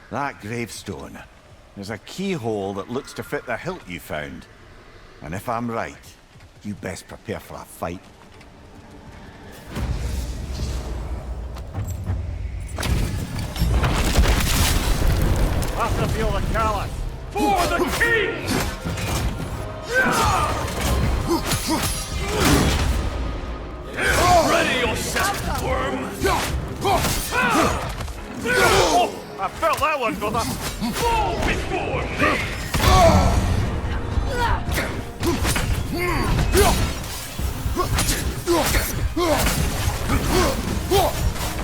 That gravestone. There's a keyhole that looks to fit the hilt you found. And if I'm right, you best prepare for a fight. After feel the callous. For the king! Ready yourself, worm! I felt that one, brother! Fall before me!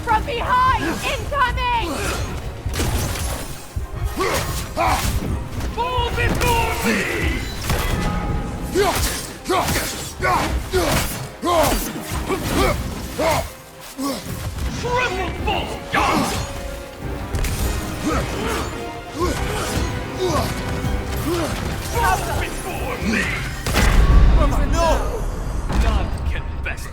From behind! Incoming! Fall before me! Triple fall! Fall before me! No! None can best me.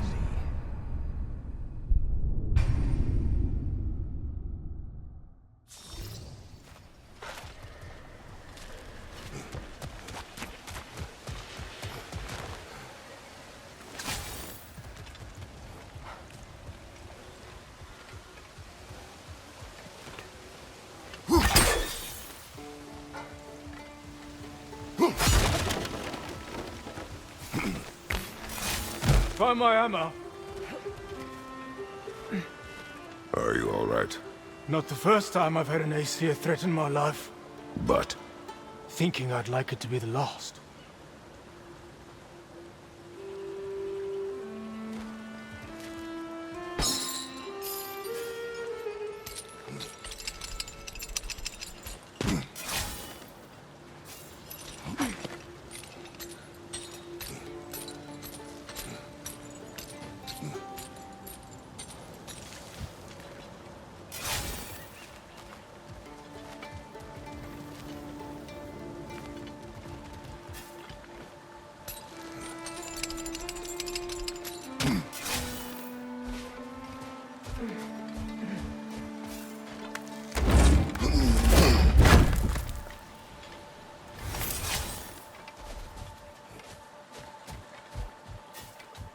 Find my ammo. Are you all right? Not the first time I've had an Aesir threaten my life. But Thinking I'd like it to be the last.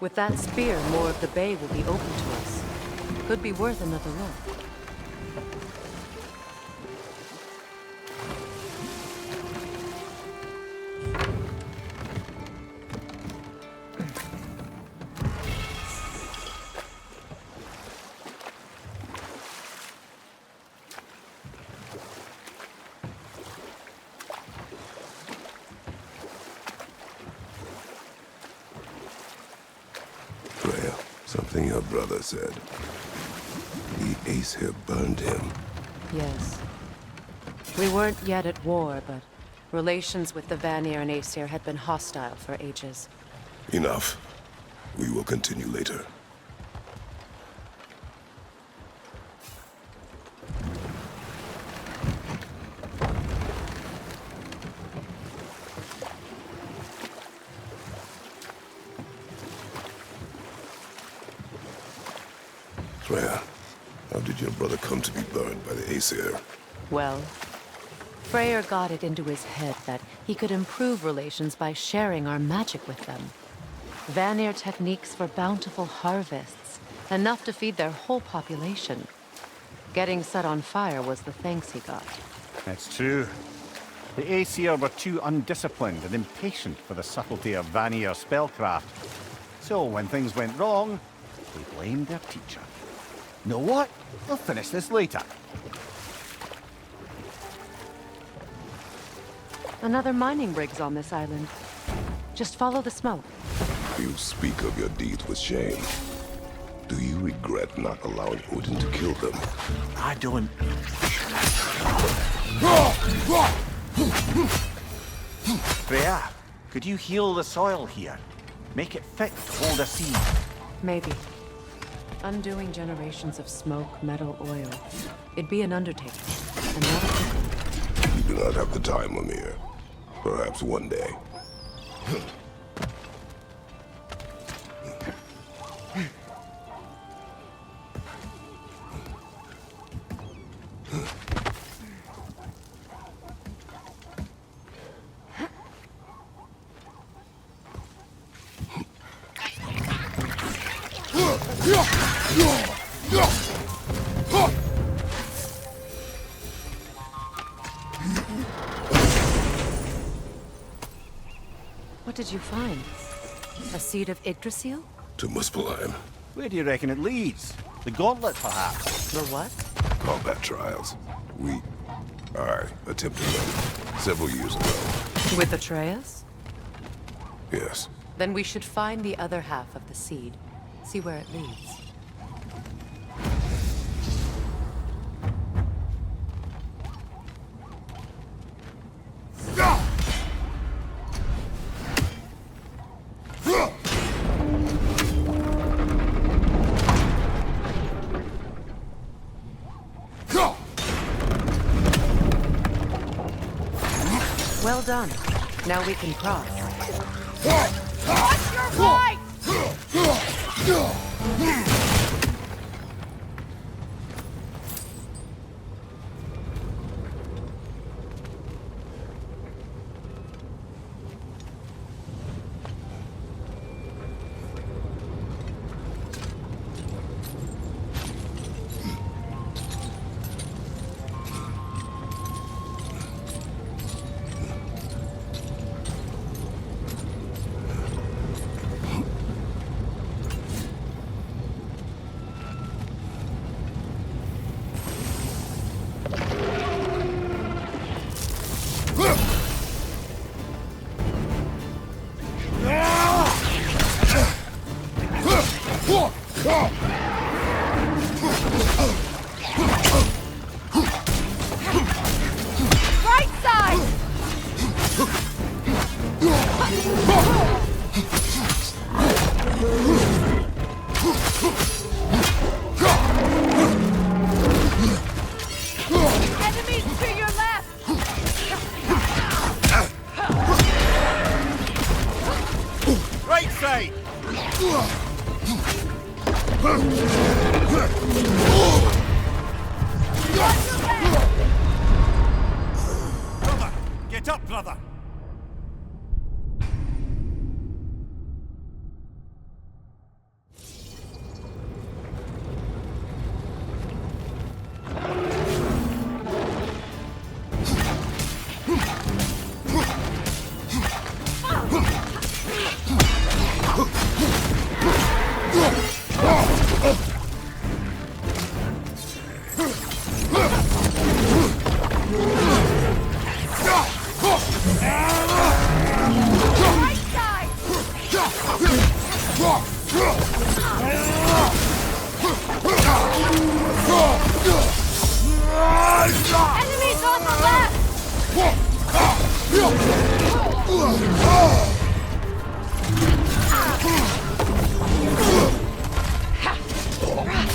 With that spear, more of the bay will be open to us. Could be worth another look. something your brother said. The Aesir burned him. Yes. We weren't yet at war, but relations with the Vanir and Aesir had been hostile for ages. Enough. We will continue later. Freya, how did your brother come to be burned by the Aesir? Well, Freyr got it into his head that he could improve relations by sharing our magic with them. Vanir techniques for bountiful harvests, enough to feed their whole population. Getting set on fire was the thanks he got. It's true. The Aesir were too undisciplined and impatient for the subtlety of Vanir spellcraft. So when things went wrong, they blamed their teacher. Know what? We'll finish this later. Another mining rig's on this island. Just follow the smoke. You speak of your deeds with shame. Do you regret not allowing Odin to kill them? I don't... Freya, could you heal the soil here? Make it fit to hold a seed. Maybe. Undoing generations of smoke, metal, oil. It'd be an undertaking. And not a quick one. You do not have the time, Amir. Perhaps one day. What did you find? A seed of Yggdrasil? To Muspelheim. Where do you reckon it leads? The gauntlet, perhaps? The what? Combat trials. I attempted them several years ago. With Atreus? Yes. Then we should find the other half of the seed. See where it leads. Well done. Now we can cross. Watch your right! Right side! Enemies to your left! Right side! Brother! Get up, brother! Right side! Enemies on the left!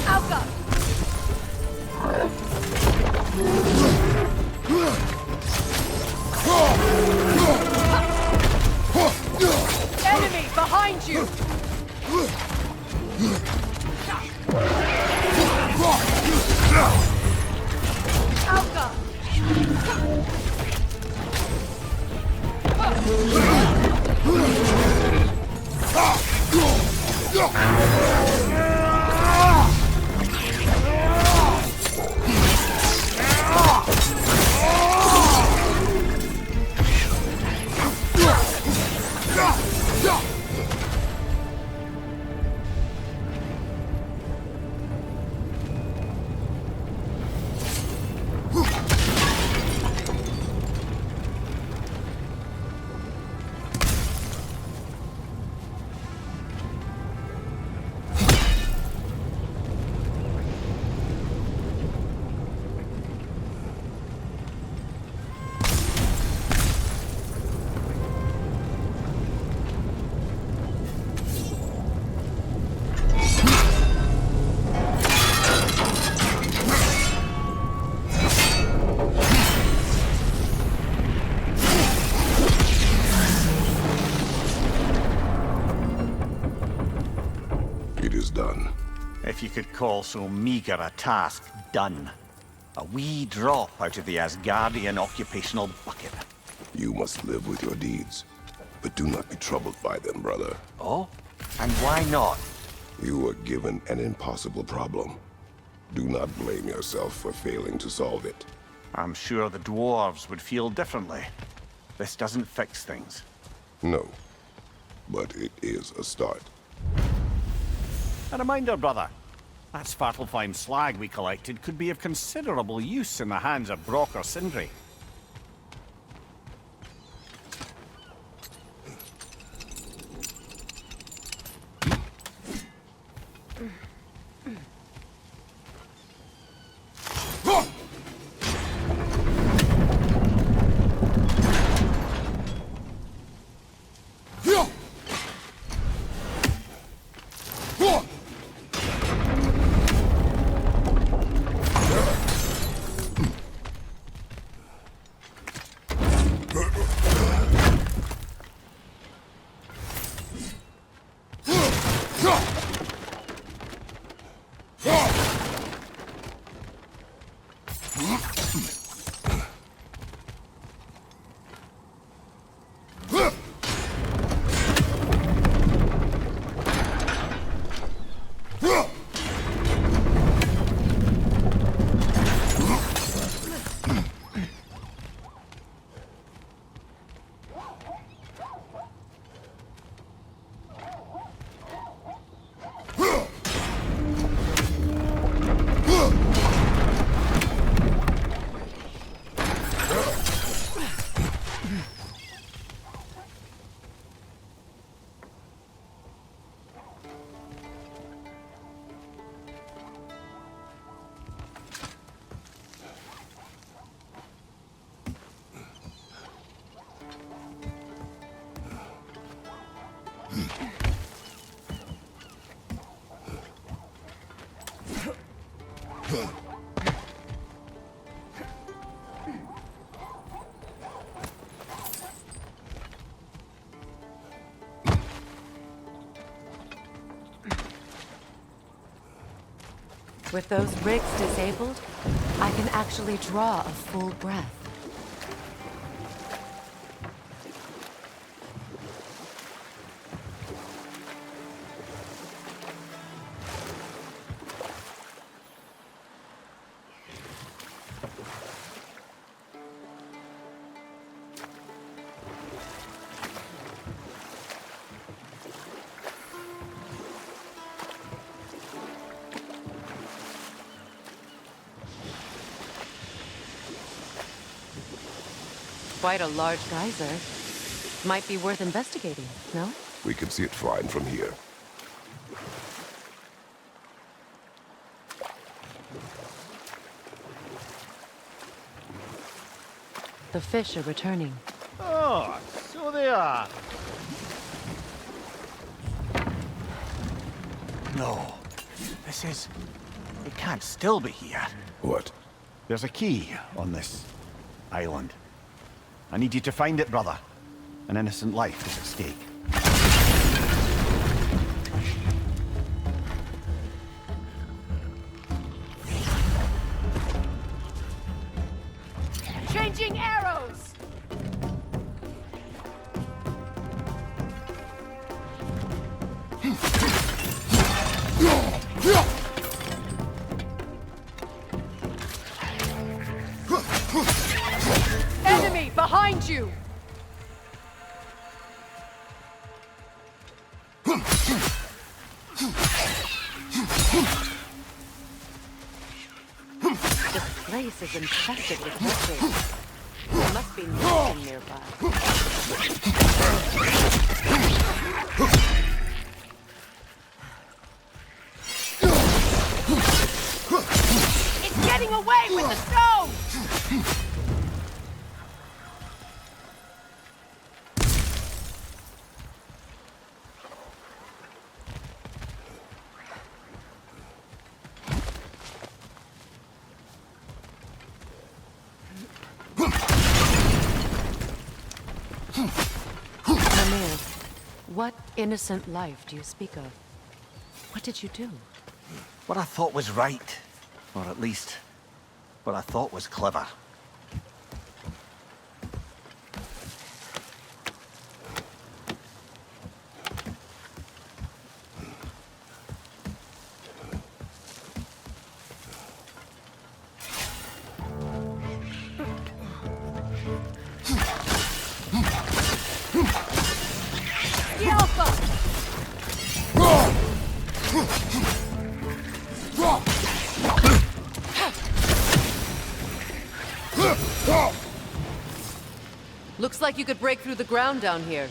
Alpha! Enemy behind you! Alpha! It is done. If you could call so meager a task done. A wee drop out of the Asgardian occupational bucket. You must live with your deeds. But do not be troubled by them, brother. Oh? And why not? You were given an impossible problem. Do not blame yourself for failing to solve it. I'm sure the dwarves would feel differently. This doesn't fix things. No, but it is a start. A reminder, brother. That Svartalfheim slag we collected could be of considerable use in the hands of Brock or Sindri. With those rigs disabled, I can actually draw a full breath. Quite a large geyser. Might be worth investigating, no? We can see it fine from here. The fish are returning. Oh, so they are. No. This is... It can't still be here. What? There's a key on this island. I need you to find it, brother. An innocent life is at stake. Changing arrows! Enemy behind you! This place is infested with witches. There must be nothing nearby. It's getting away with the stone! Mimir, what innocent life do you speak of? What did you do? What I thought was right. Or at least, what I thought was clever. The Alpha! Looks like you could break through the ground down here.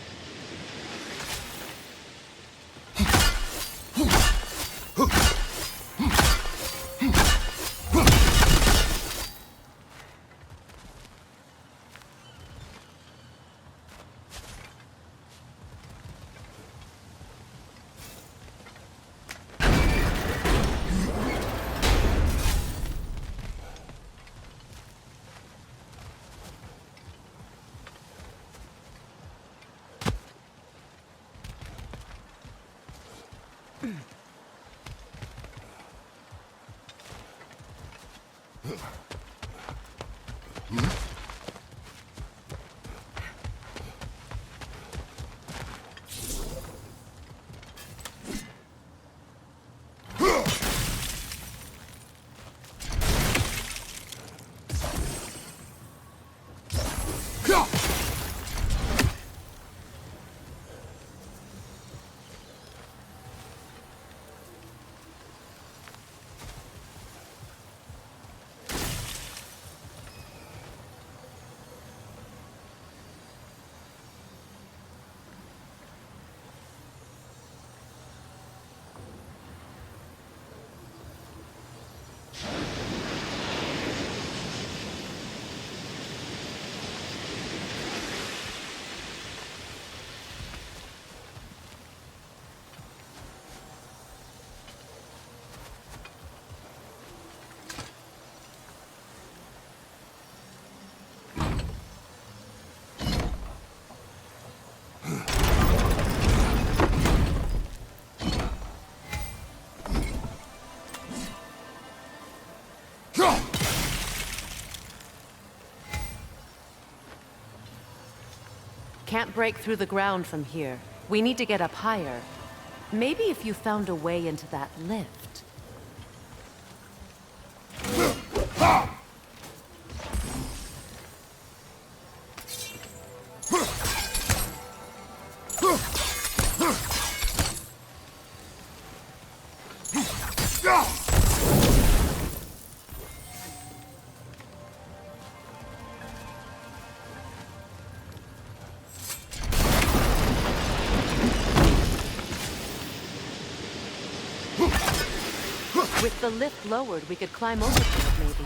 Can't break through the ground from here. We need to get up higher. Maybe if you found a way into that lift. With the lift lowered, we could climb over to it, maybe.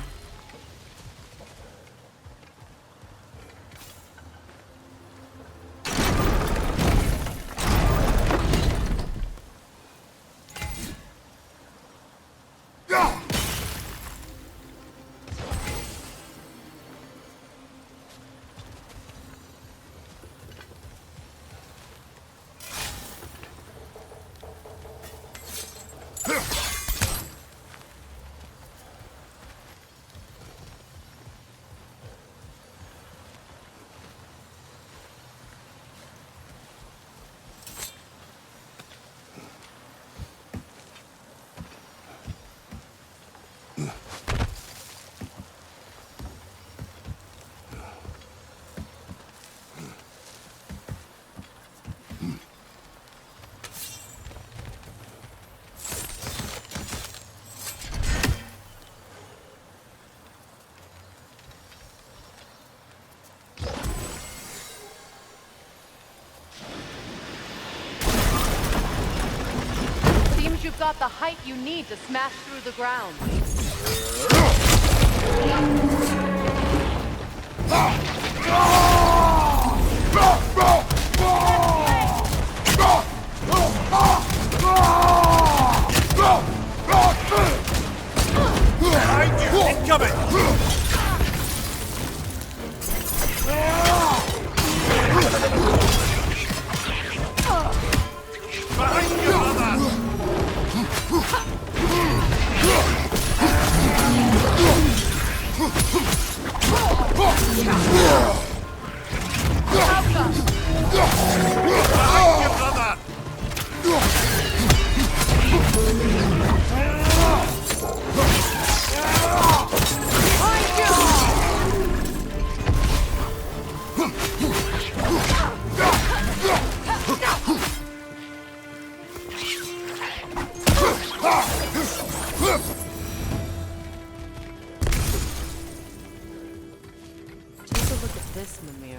You've got the height you need to smash through the ground. Behind you! Incoming! Behind you, brother! look at this, Mimir.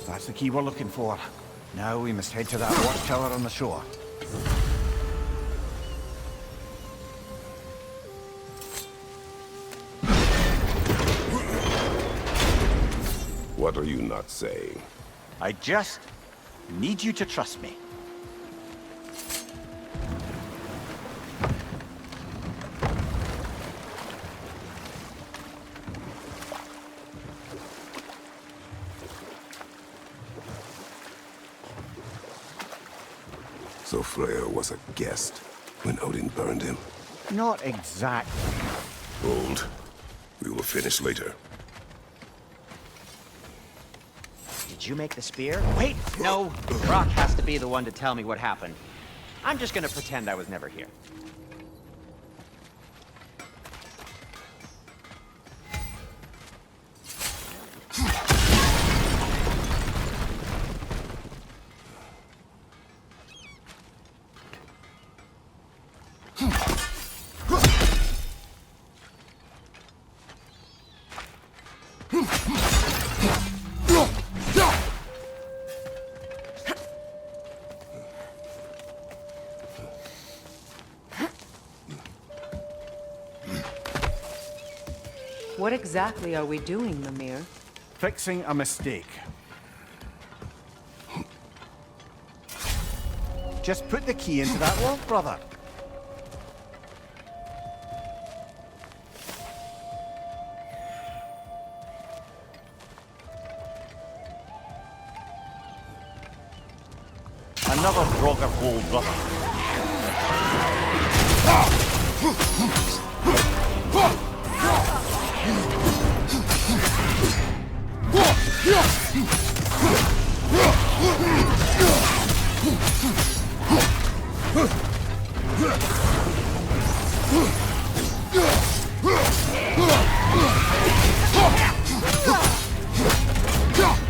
That's the key we're looking for. Now we must head to that watchtower on the shore. What are you not saying? I just need you to trust me. So Freyr was a guest when Odin burned him? Not exactly. Hold. We will finish later. Did you make the spear? Wait, no. Brock has to be the one to tell me what happened. I'm just gonna pretend I was never here. What exactly are we doing, Mimir? Fixing a mistake. Just put the key into that lock, brother. Another Draugr hole, brother.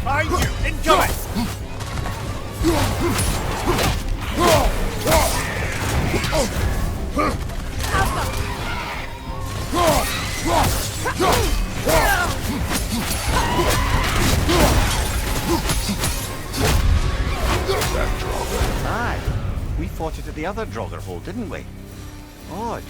Behind you! Incoming! Aye. We fought it at the other Draugr hole, didn't we? Odd.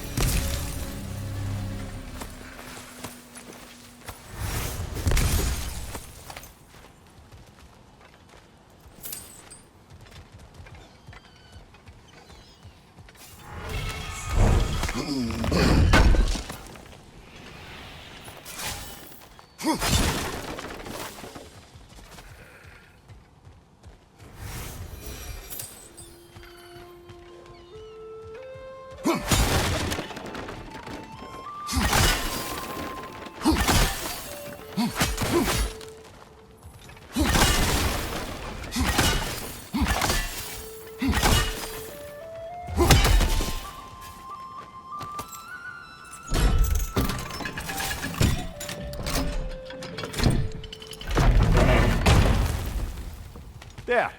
There.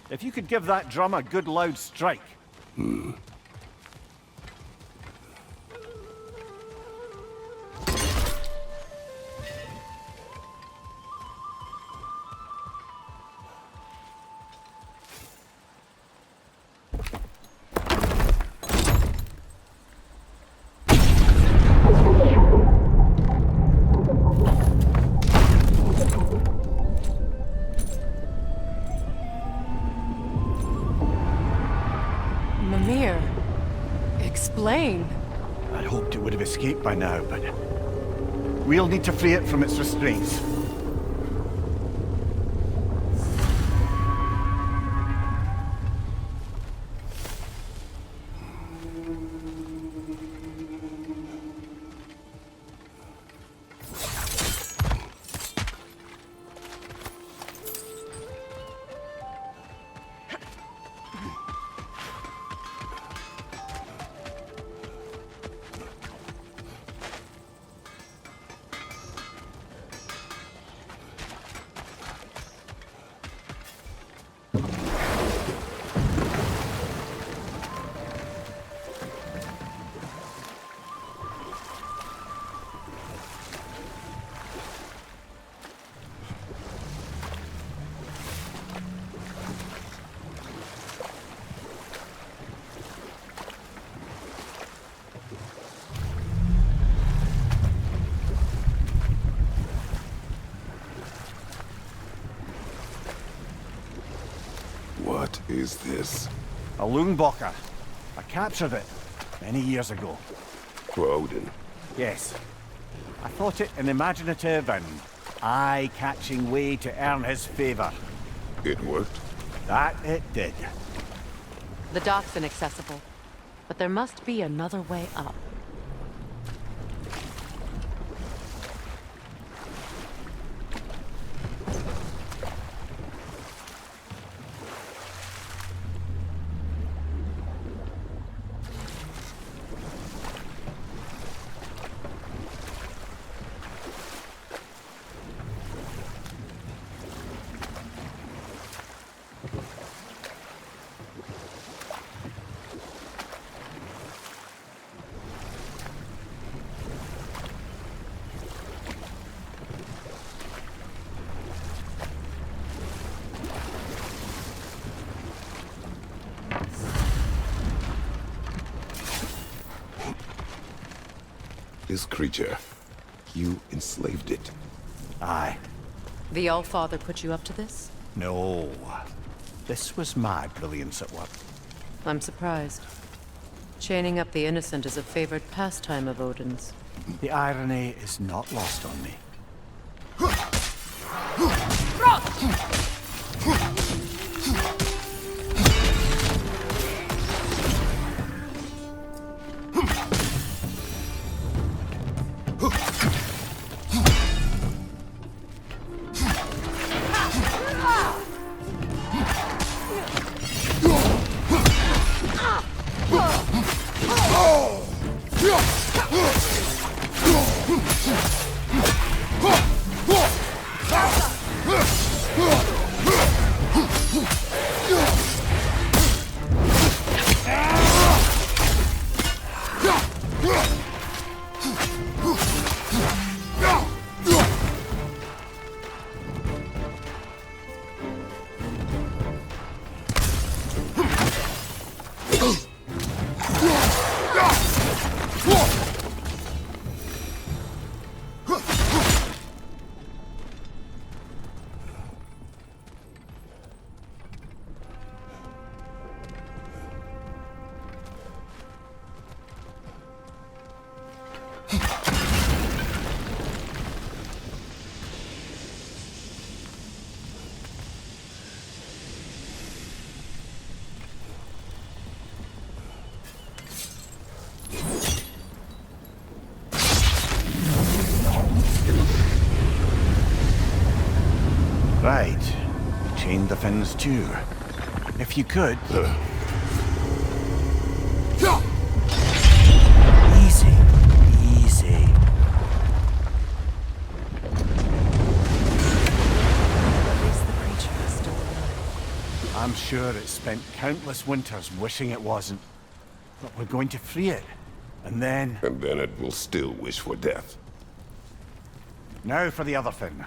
If you could give that drum a good loud strike. Mimir, explain. I'd hoped it would have escaped by now, but we'll need to free it from its restraints. What is this? A Lungbocker. I captured it many years ago. For Odin. Yes. I thought it an imaginative and eye-catching way to earn his favor. It worked? That it did. The dock's inaccessible, but there must be another way up. This creature, you enslaved it. Aye. The Allfather put you up to this? No. This was my brilliance at work. I'm surprised. Chaining up the innocent is a favored pastime of Odin's. The irony is not lost on me. Right. Chain the fins too. If you could. Easy. Easy. At least the creature is still alive. I'm sure it spent countless winters wishing it wasn't. But we're going to free it. And then... And then it will still wish for death. Now for the other fin.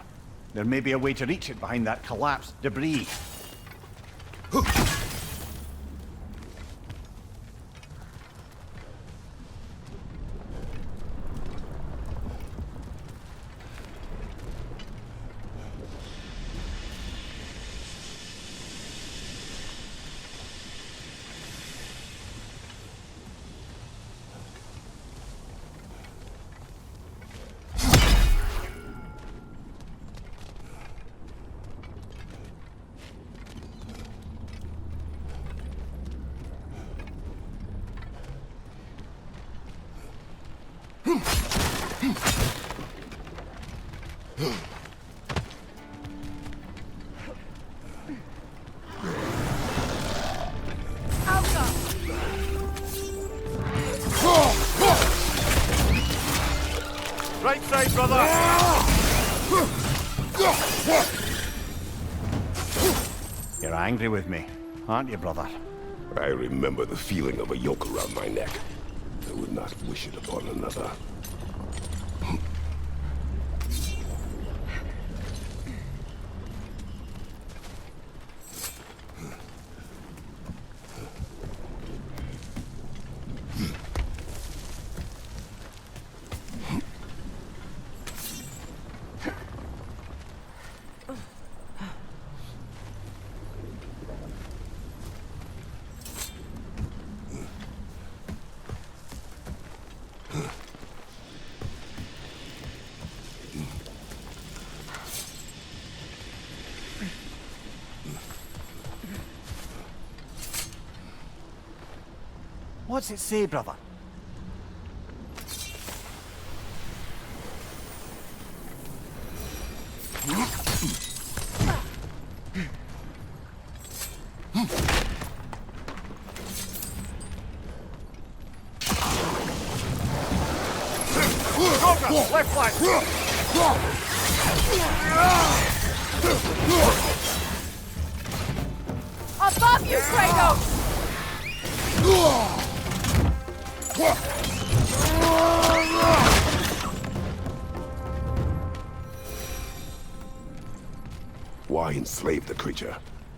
There may be a way to reach it behind that collapsed debris. Right side, brother! You're angry with me, aren't you, brother? I remember the feeling of a yoke around my neck. I would not wish it upon another. What's it say, brother? Left flank! Above you, Kratos! Why enslave the creature?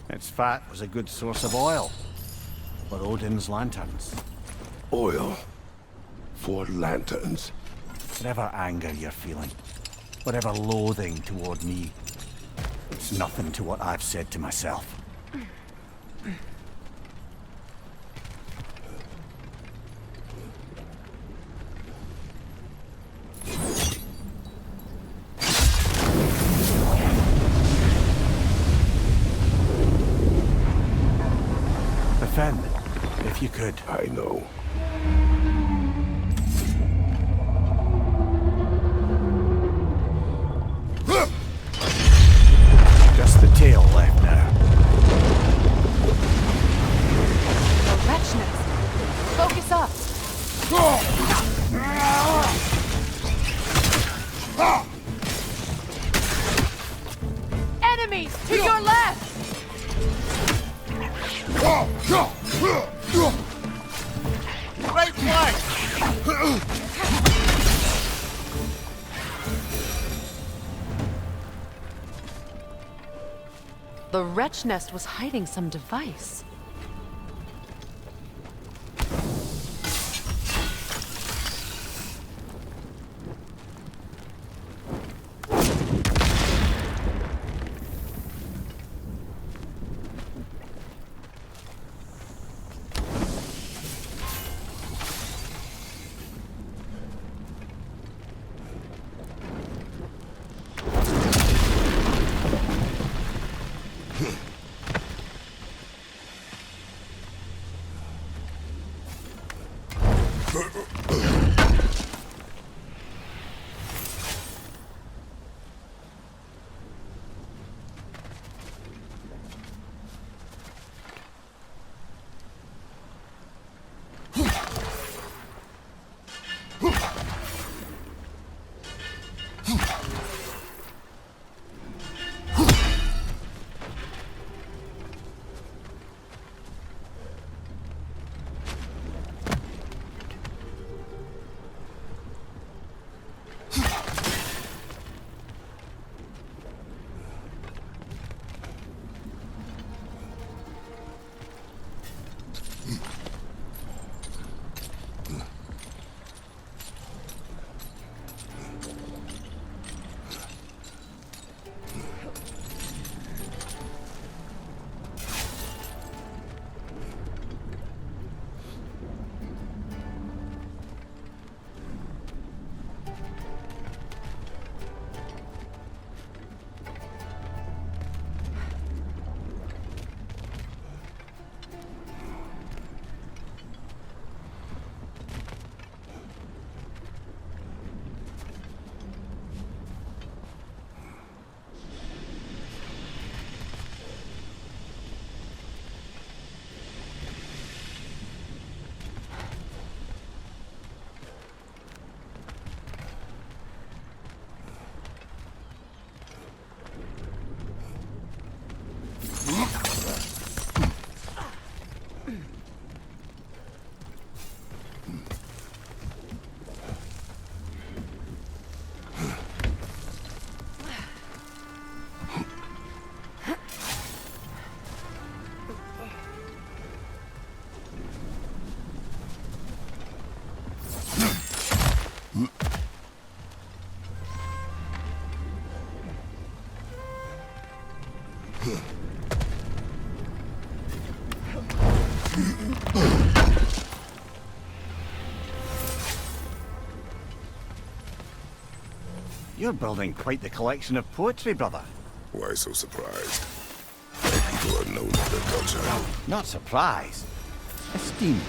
Its fat was a good source of oil for Odin's lanterns. Oil. For lanterns. Whatever anger you're feeling, whatever loathing toward me, it's nothing to what I've said to myself. Defend, if you could. I know. Just the tail left now. The wretchness! Focus up! Enemies to your left! Right flank! The wretch nest was hiding some device. You're building quite the collection of poetry, brother. Why so surprised? My people are known for their culture. Not surprised. Esteemed.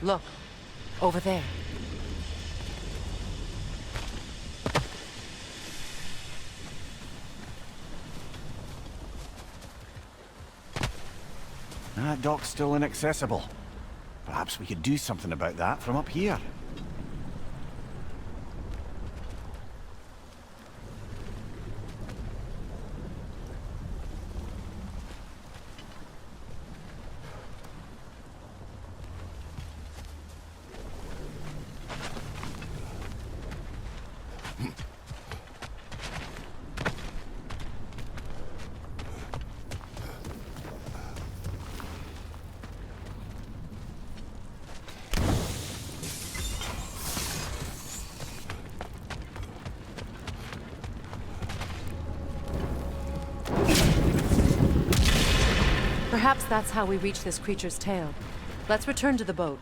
Look, over there. That dock's still inaccessible. Perhaps we could do something about that from up here. Perhaps that's how we reach this creature's tail. Let's return to the boat.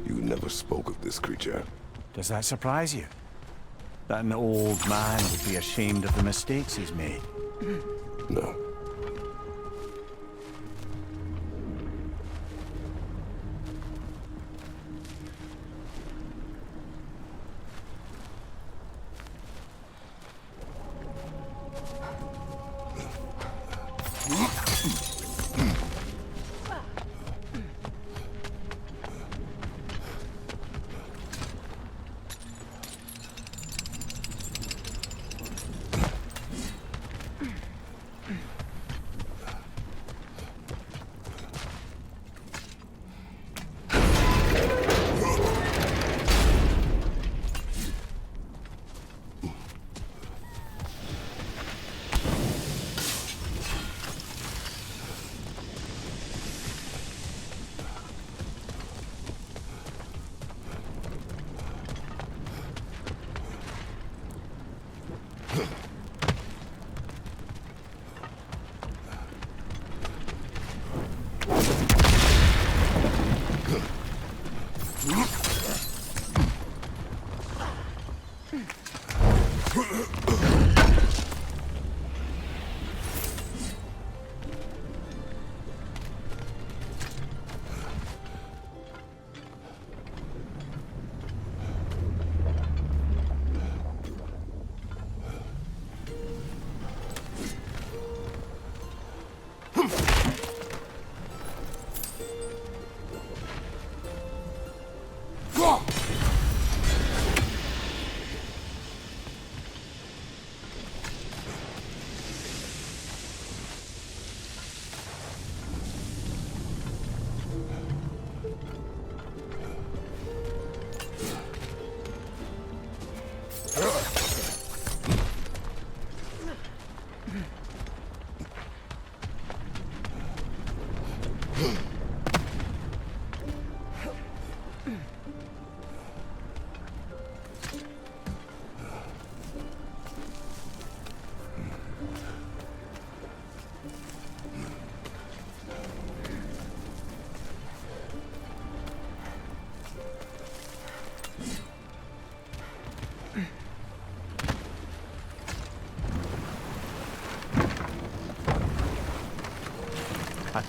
You never spoke of this creature. Does that surprise you? That an old man would be ashamed of the mistakes he's made? No.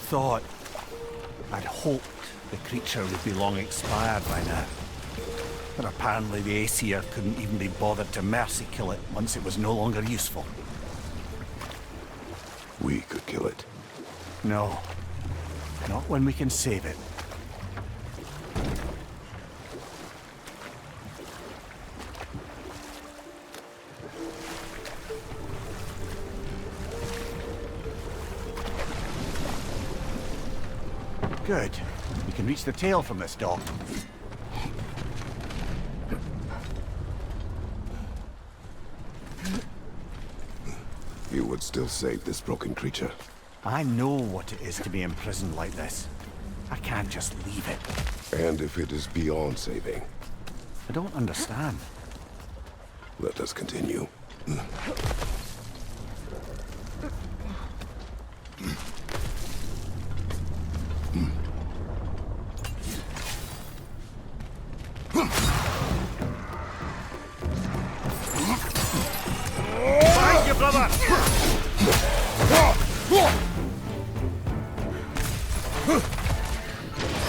I'd hoped the creature would be long expired by now. But apparently the Aesir couldn't even be bothered to mercy kill it once it was no longer useful. We could kill it. No. Not when we can save it. Good. We can reach the tail from this dock. You would still save this broken creature. I know what it is to be imprisoned like this. I can't just leave it. And if it is beyond saving, I don't understand. let us continue. brother!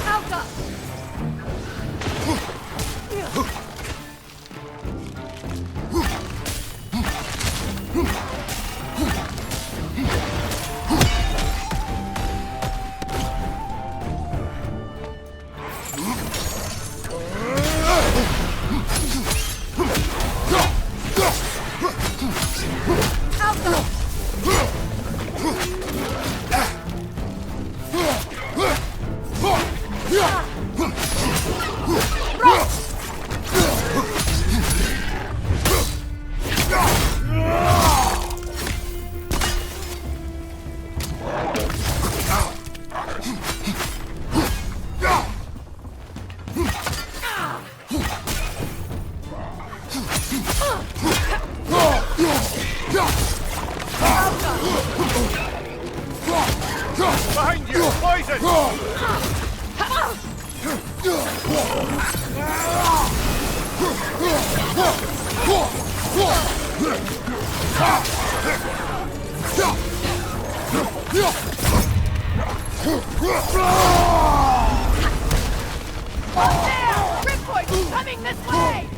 Alka! Behind you! Poison! There! Ripcord coming this way!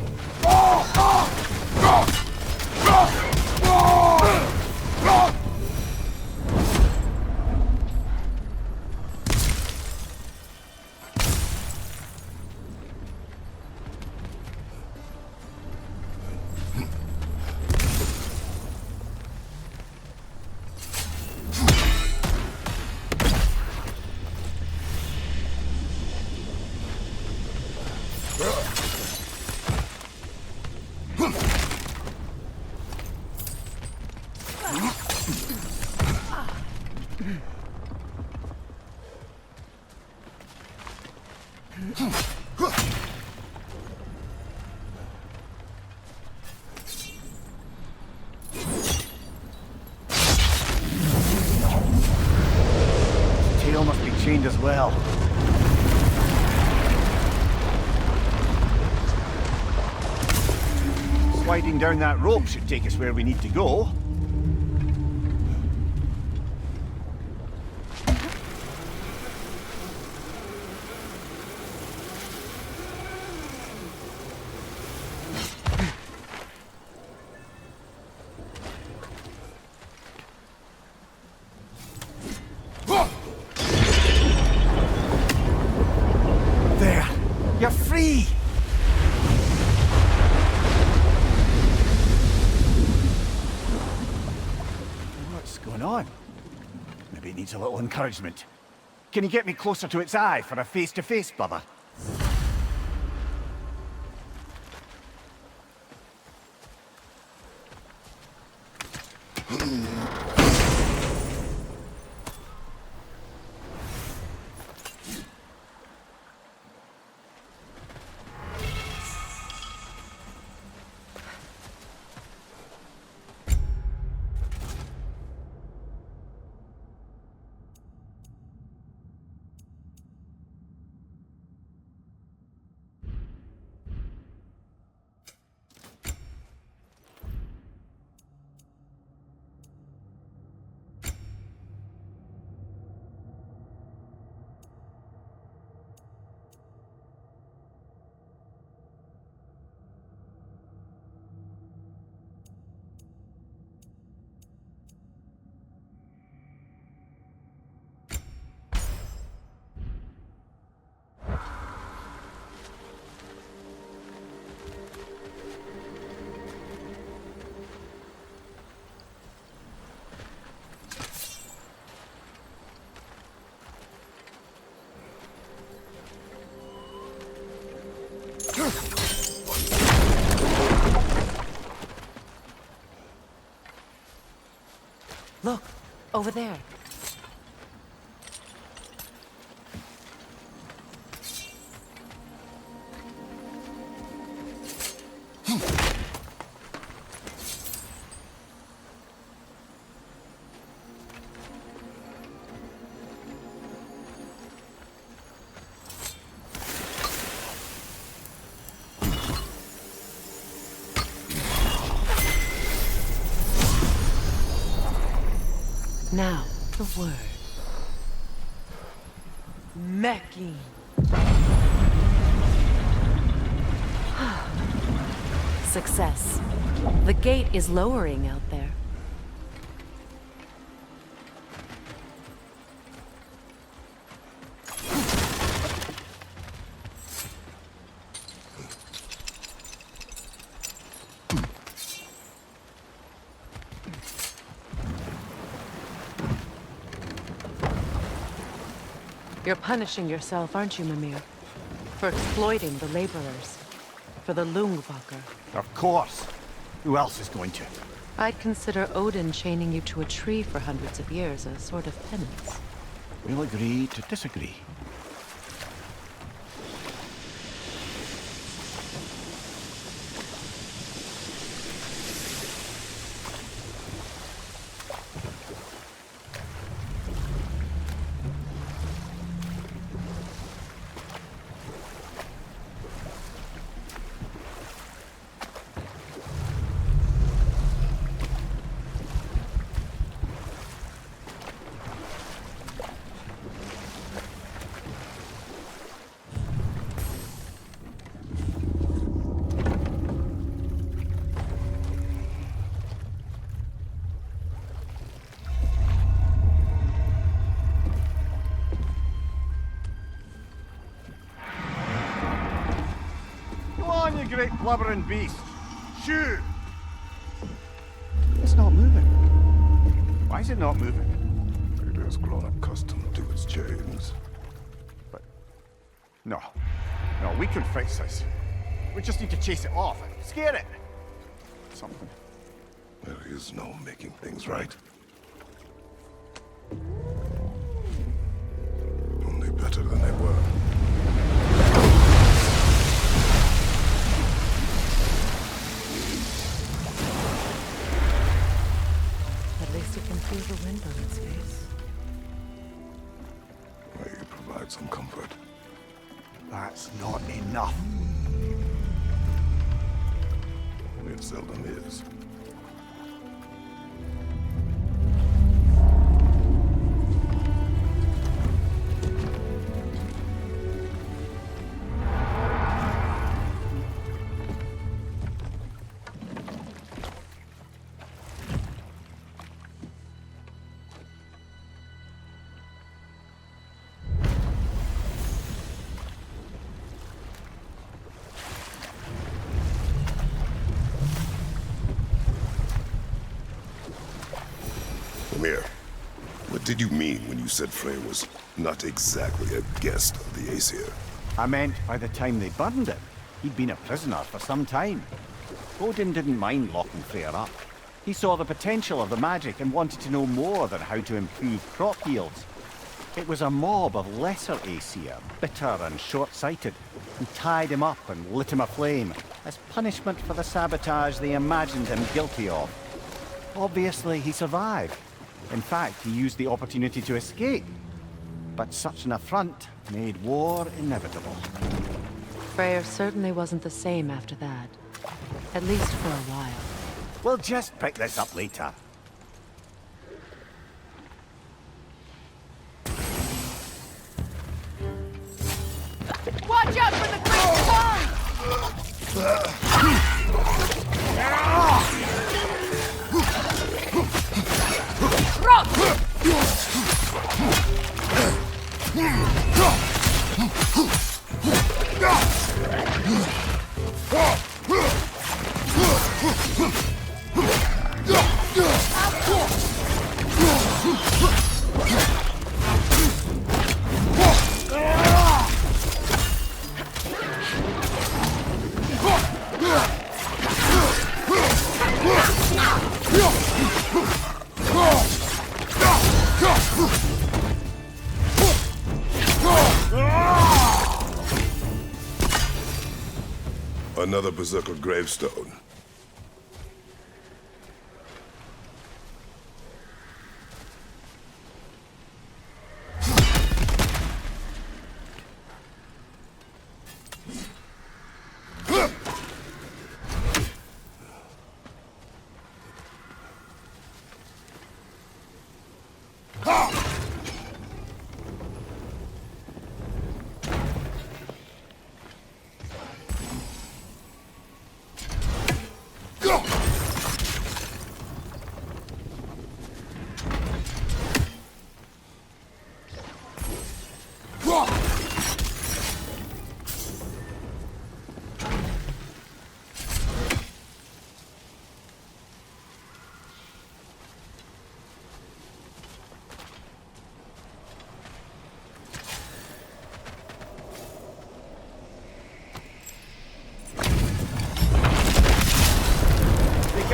Tail must be chained as well. Sliding down that rope should take us where we need to go. There! You're free! What's going on? Maybe it needs a little encouragement. Can you get me closer to its eye for a face-to-face, brother? Look, over there. Now, the word. Mecking. Success. The gate is lowering out there. You're punishing yourself, aren't you, Mimir? For exploiting the laborers. For the Lungvaker. Of course. Who else is going to? I'd consider Odin chaining you to a tree for hundreds of years a sort of penance. We'll agree to disagree. You great blubbering beast! Shoot! It's not moving. Why is it not moving? It has grown accustomed to its chains. But... No. No, we can fix this. We just need to chase it off and scare it. Something. There is no making things right. Only better than they were. At least you can feel the wind on its face. They provide some comfort. That's not enough. It seldom is. Mimir, what did you mean when you said Frey was not exactly a guest of the Aesir? I meant by the time they burned him, he'd been a prisoner for some time. Odin didn't mind locking Freyr up. He saw the potential of the magic and wanted to know more than how to improve crop yields. It was a mob of lesser Aesir, bitter and short-sighted, who tied him up and lit him aflame as punishment for the sabotage they imagined him guilty of. Obviously, he survived. In fact, he used the opportunity to escape. But such an affront made war inevitable. Freyr certainly wasn't the same after that. At least for a while. We'll just pick this up later. Watch out for the great sword! Another Berserker gravestone.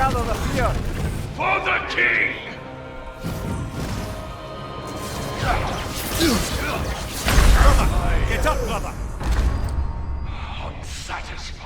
gather the fear. For the king! Get up, brother! Unsatisfied.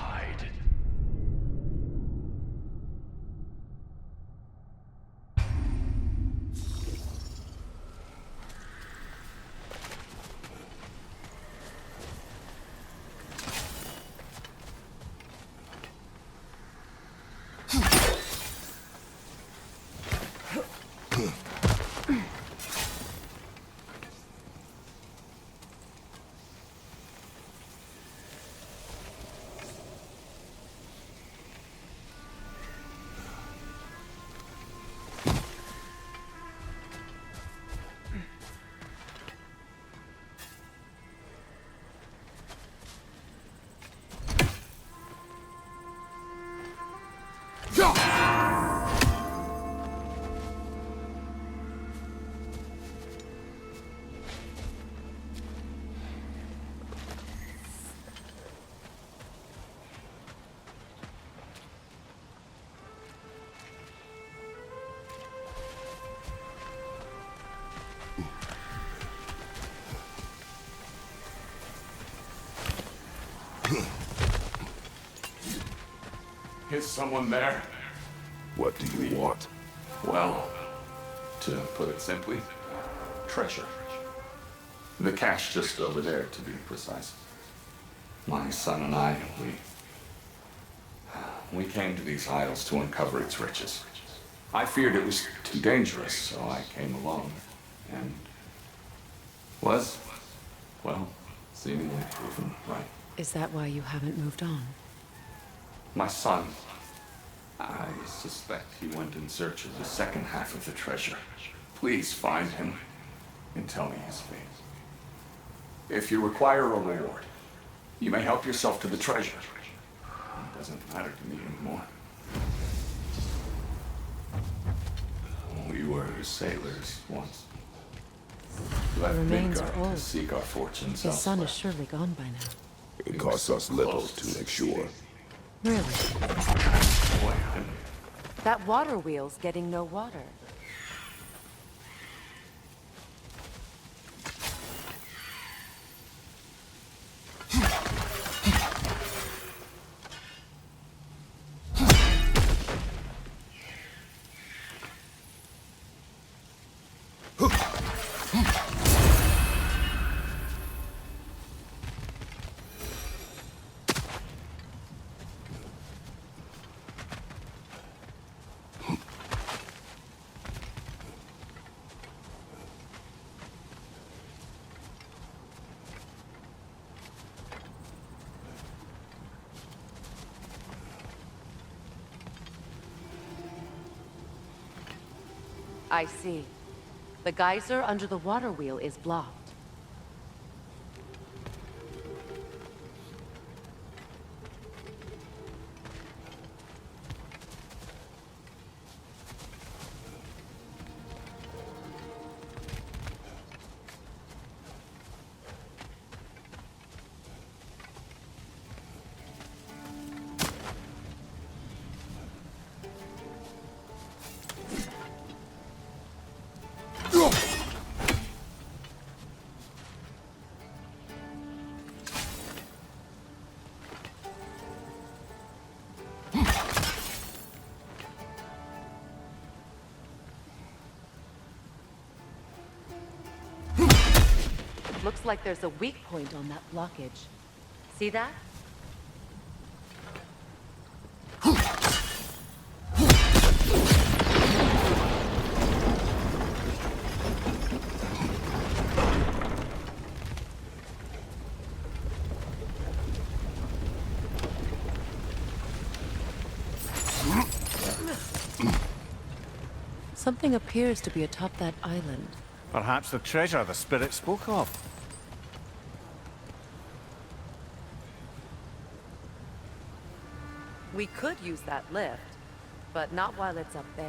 Is someone there? What do you want? Well, to put it simply, treasure. The cache just over there, to be precise. My son and I, we came to these isles to uncover its riches. I feared it was too dangerous, so I came along, and was, well, seemingly proven right. Is that why you haven't moved on? My son, I suspect he went in search of the second half of the treasure. Please find him and tell me his fate. If you require a reward, you may help yourself to the treasure. It doesn't matter to me anymore. We were sailors once. Left remains Midgard are old. to seek our fortunes His son elsewhere. is surely gone by now. It costs us little to make sure. Really? Boy, That water wheel's getting no water. I see. The geyser under the water wheel is blocked. Looks like there's a weak point on that blockage. See that? Something appears to be atop that island. Perhaps the treasure the spirit spoke of. We could use that lift, but not while it's up there.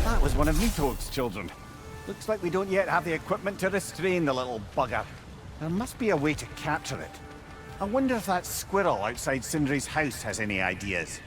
That was one of Nito's children. Looks like we don't yet have the equipment to restrain the little bugger. There must be a way to capture it. I wonder if that squirrel outside Sindri's house has any ideas.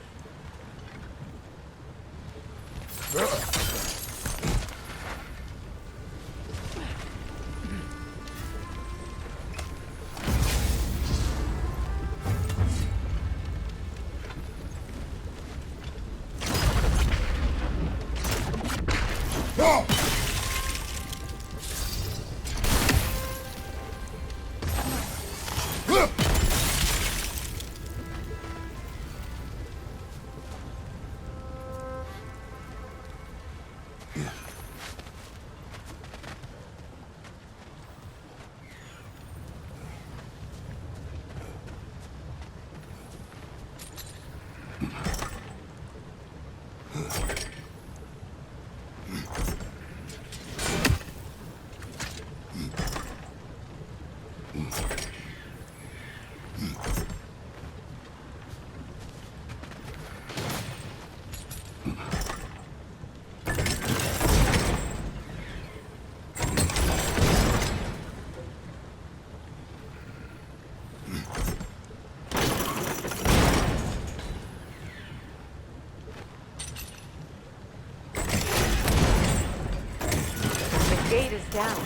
The gate is down,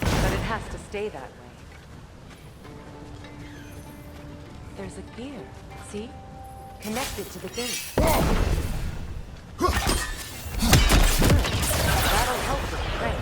but it has to stay that way. There's a gear, see? Connected to the gate. Good. That'll help with the crane.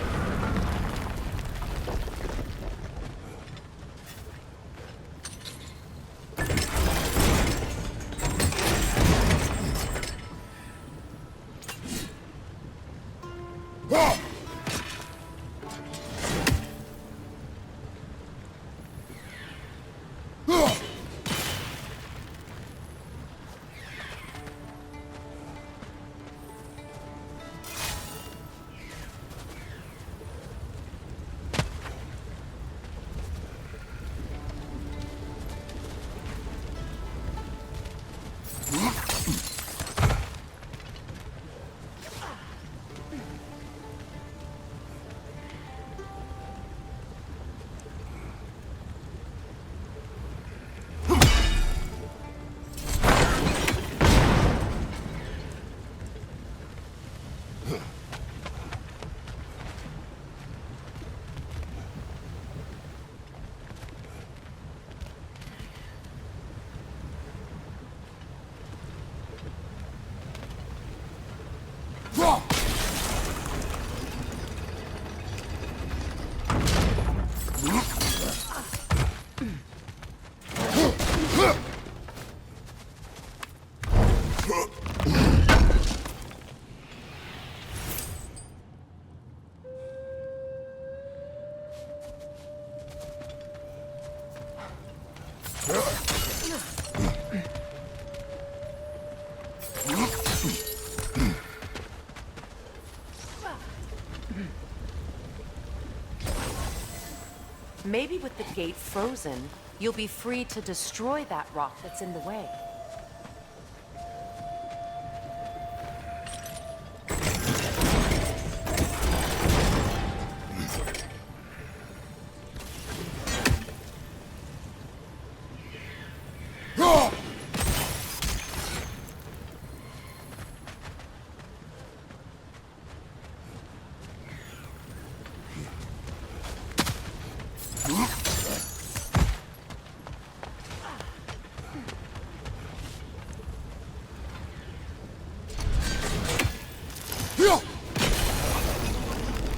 Maybe with the gate frozen, you'll be free to destroy that rock that's in the way.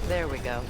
There we go.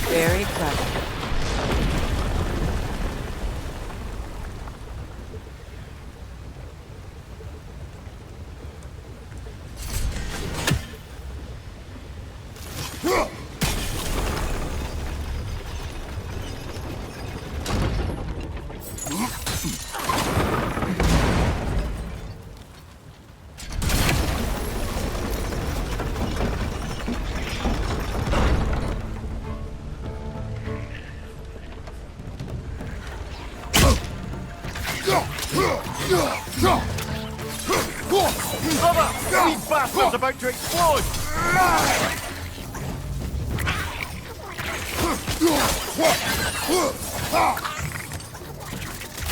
Very clever. These bastards about to explode!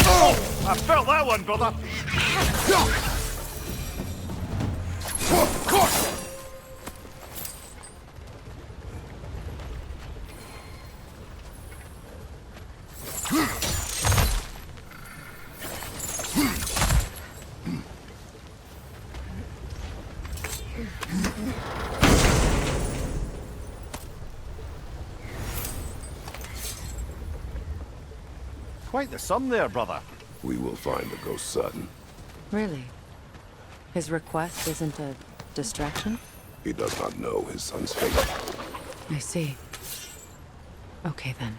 Oh, I felt that one, brother! Quite the sum there, brother. We will find the ghost son. Really? His request isn't a distraction? He does not know his son's fate. I see. Okay, then.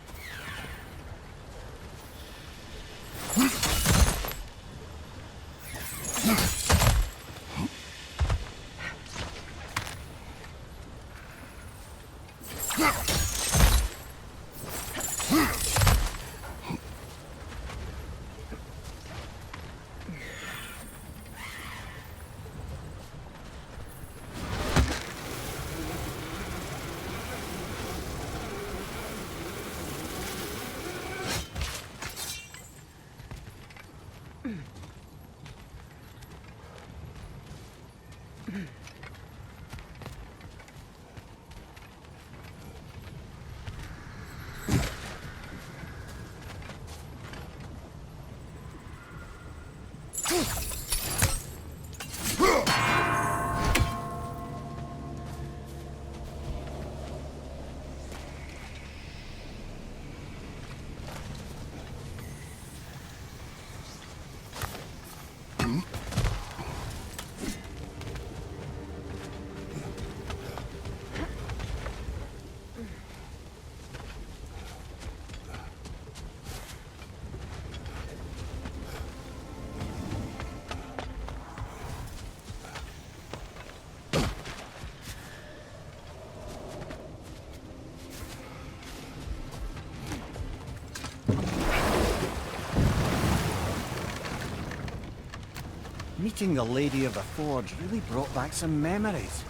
Meeting the Lady of the Forge really brought back some memories.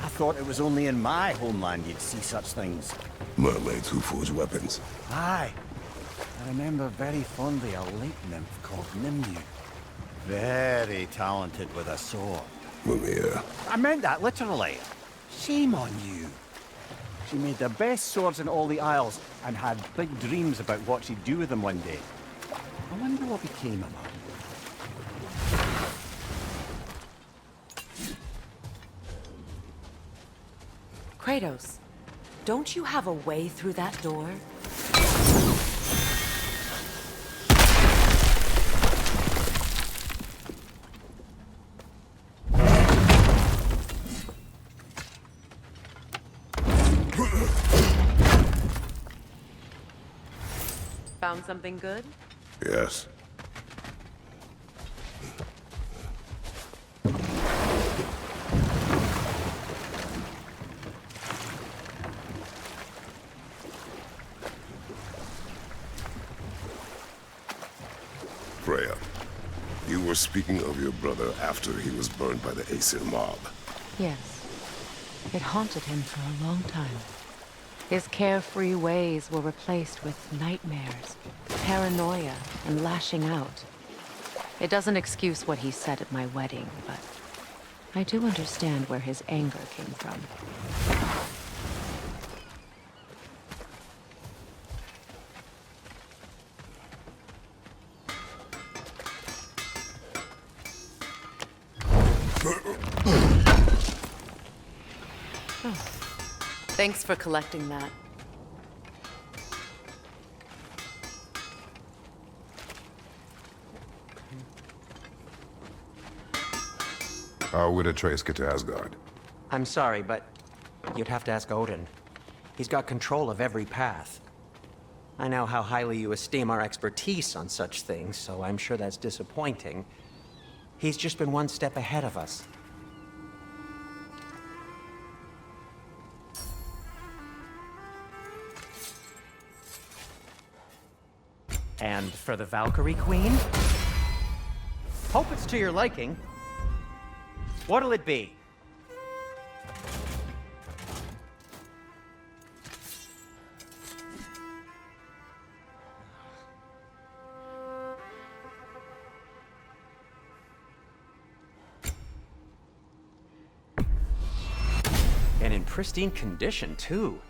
I thought it was only in my homeland you'd see such things. Mermaids who forge weapons. Aye. I remember very fondly a lake nymph called Nimue. Very talented with a sword. Mimir. I meant that literally. Shame on you. She made the best swords in all the Isles and had big dreams about what she'd do with them one day. I wonder what became of her. Kratos, don't you have a way through that door? Found something good? Yes. Freya, you were speaking of your brother after he was burned by the Aesir mob. Yes. It haunted him for a long time. His carefree ways were replaced with nightmares, paranoia, and lashing out. It doesn't excuse what he said at my wedding, but I do understand where his anger came from. Oh. Thanks for collecting that. How would Atreus get to Asgard? I'm sorry, but you'd have to ask Odin. He's got control of every path. I know how highly you esteem our expertise on such things, so I'm sure that's disappointing. He's just been one step ahead of us. And for the Valkyrie Queen? Hope it's to your liking. What'll it be? And in pristine condition, too.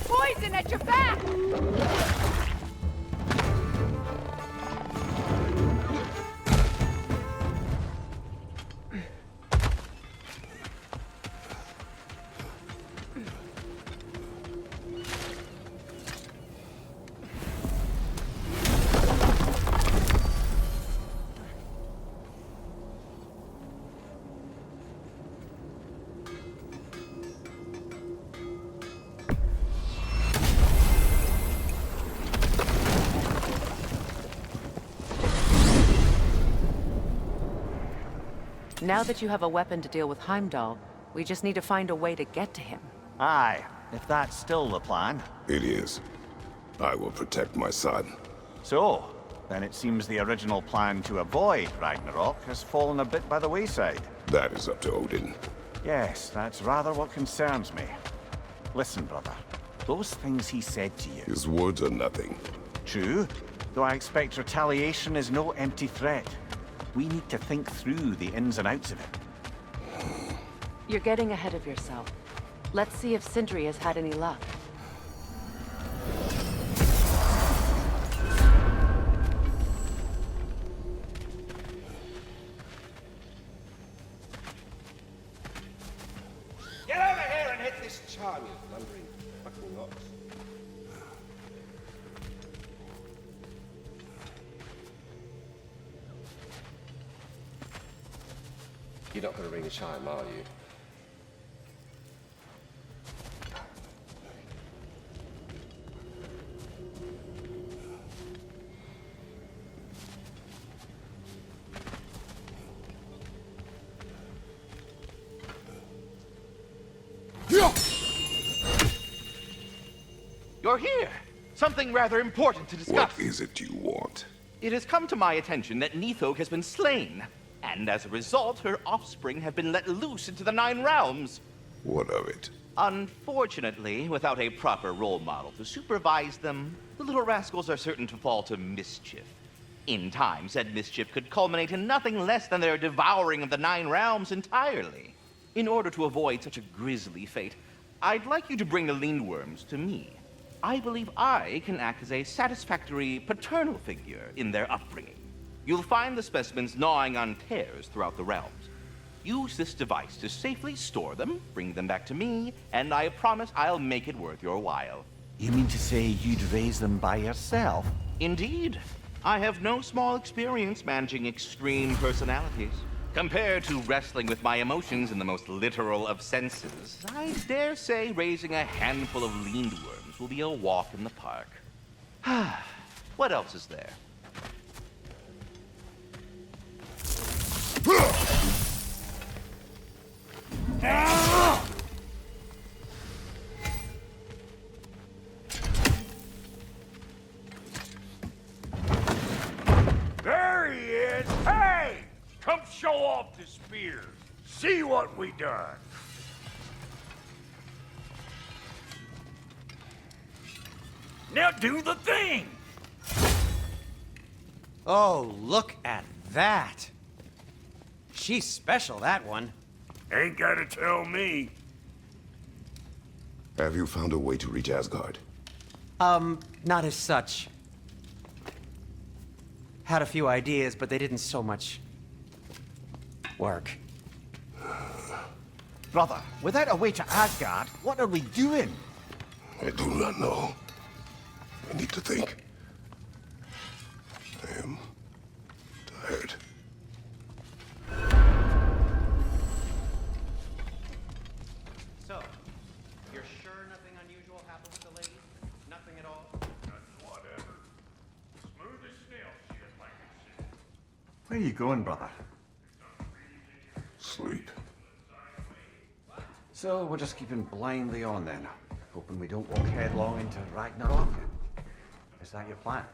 Poison at your back! Now that you have a weapon to deal with Heimdall, we just need to find a way to get to him. Aye, if that's still the plan. It is. I will protect my son. So, then it seems the original plan to avoid Ragnarok has fallen a bit by the wayside. That is up to Odin. Yes, that's rather what concerns me. Listen, brother. Those things he said to you. His words are nothing. True, though I expect retaliation is no empty threat. We need to think through the ins and outs of it. You're getting ahead of yourself. Let's see if Sindri has had any luck. Get over here and hit this charm, you thundering fucking ox. You're not going to ring a chime, are you? You're here! Something rather important to discuss. What is it you want? It has come to my attention that Nithog has been slain, and as a result, her offspring have been let loose into the Nine Realms. What of it? Unfortunately, without a proper role model to supervise them, the little rascals are certain to fall to mischief. In time, said mischief could culminate in nothing less than their devouring of the Nine Realms entirely. In order to avoid such a grisly fate, I'd like you to bring the Lindworms to me. I believe I can act as a satisfactory paternal figure in their upbringing. You'll find the specimens gnawing on tears throughout the realms. Use this device to safely store them, bring them back to me, and I promise I'll make it worth your while. You mean to say you'd raise them by yourself? Indeed. I have no small experience managing extreme personalities. Compared to wrestling with my emotions in the most literal of senses, I dare say raising a handful of lean worms will be a walk in the park. What else is there? There he is! Hey! Come show off the spears. See what we done. Now do the thing! Oh, look at that! She's special, that one. Ain't gotta tell me. Have you found a way to reach Asgard? Not as such. Had a few ideas, but they didn't so much work. Brother, without a way to Asgard, what are we doing? I do not know. I need to think. I am tired. So, you're sure nothing unusual happened with the lady? Nothing at all? Whatever. Smooth as snail shit, like I said. Where are you going, brother? Sleep. So we're just keeping blindly on then, hoping we don't walk headlong into Ragnarok. Is that your plan?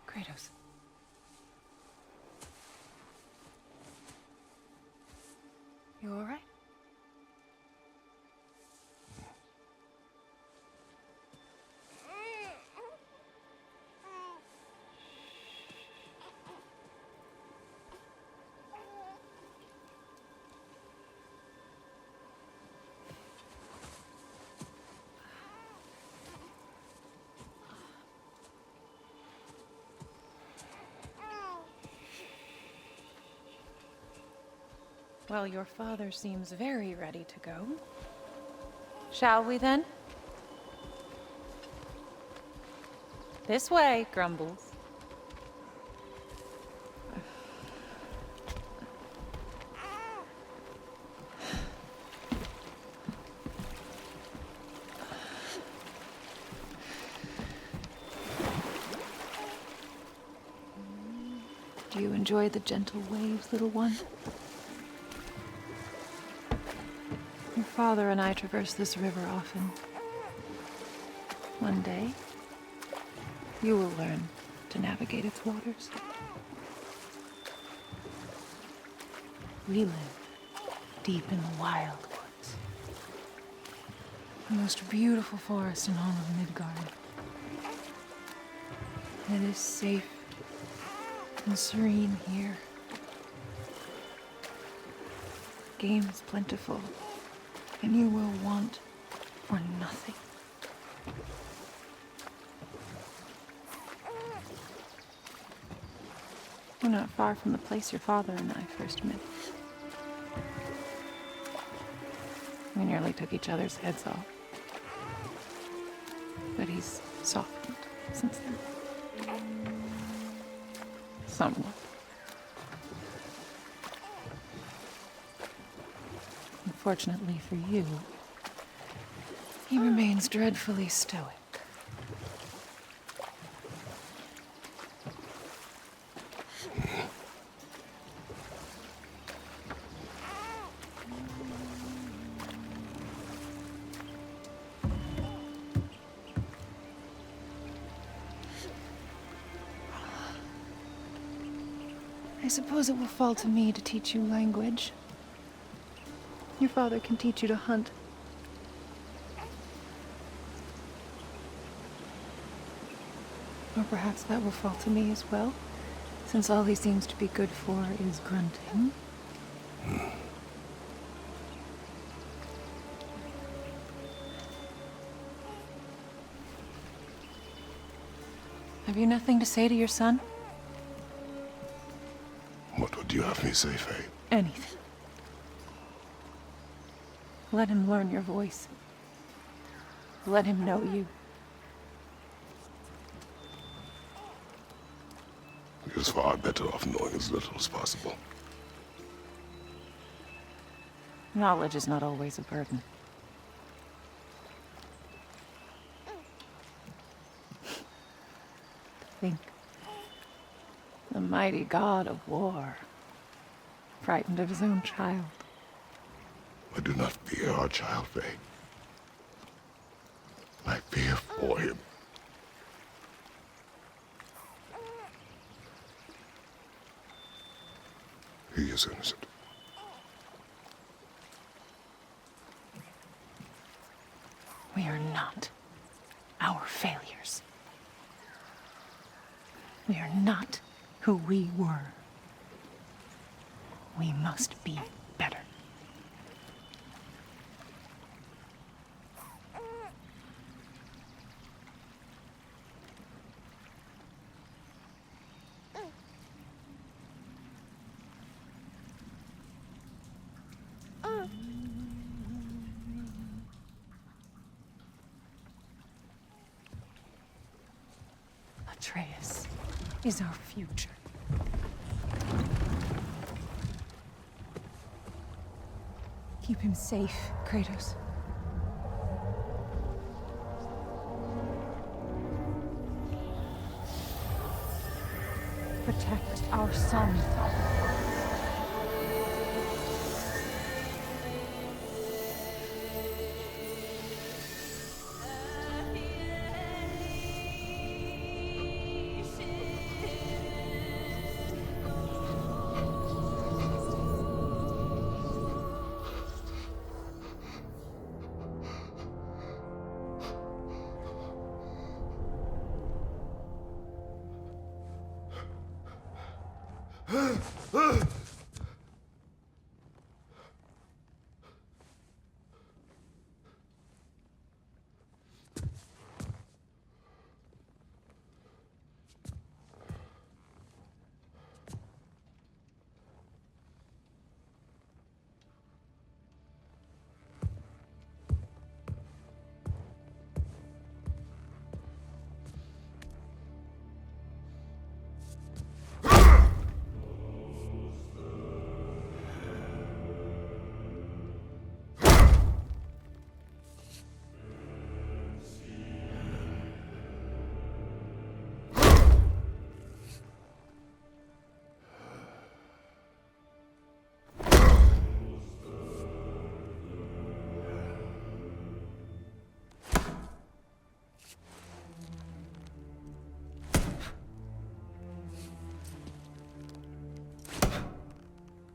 Kratos. You all right? Well, your father seems very ready to go. Shall we then? This way, Grumbles. Do you enjoy the gentle waves, little one? Your father and I traverse this river often. One day, you will learn to navigate its waters. We live deep in the wild woods. The most beautiful forest in all of Midgard. It is safe and serene here. Game is plentiful, and you will want for nothing. We're not far from the place your father and I first met. We nearly took each other's heads off. But he's softened since then. Somewhat. Unfortunately for you, he remains dreadfully stoic. I suppose it will fall to me to teach you language. Your father can teach you to hunt. Or perhaps that will fall to me as well, since all he seems to be good for is grunting. Have you nothing to say to your son? What would you have me say, Faye? Anything. Let him learn your voice. Let him know you. He is far better off knowing as little as possible. Knowledge is not always a burden. Think. The mighty god of war, frightened of his own child. I do not fear our child, Faye. I fear for him. He is innocent. We are not our failures. We are not who we were. We must be better. Atreus is our future. Keep him safe, Kratos. Protect our son.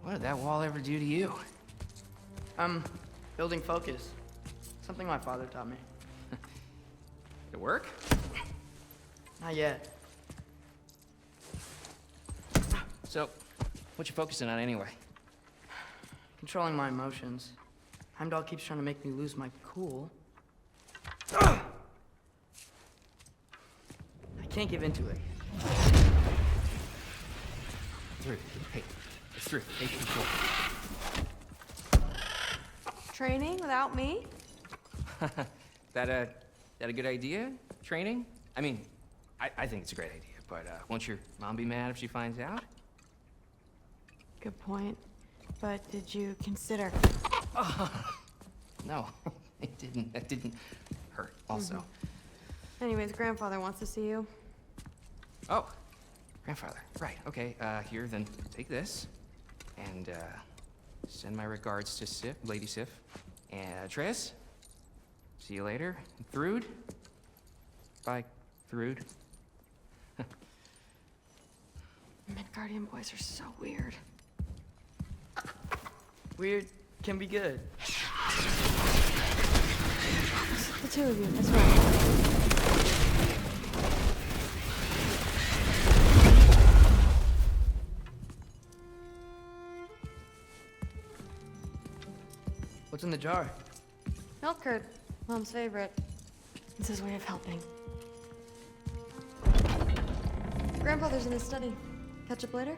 What did that wall ever do to you? Building focus. Something my father taught me. Did it work? Not yet. So, what you focusing on anyway? Controlling my emotions. Heimdall keeps trying to make me lose my cool. I can't give into it. Through. Hey, it's through. Take control. Training without me? That a good idea? Training? I mean, I think it's a great idea, but won't your mom be mad if she finds out? Good point. But did you consider? No, it didn't. That didn't hurt. Also. Anyways, grandfather wants to see you. Oh, grandfather. Right. Okay. Here, then take this, and send my regards to Sif, Lady Sif, and Triss. See you later, Thrud. Bye, Thrud. Midgardian boys are so weird. Weird can be good. The two of you, as well. What's in the jar? Milk curd, Mom's favorite. It's his way of helping. Grandfather's in his study. Catch up later?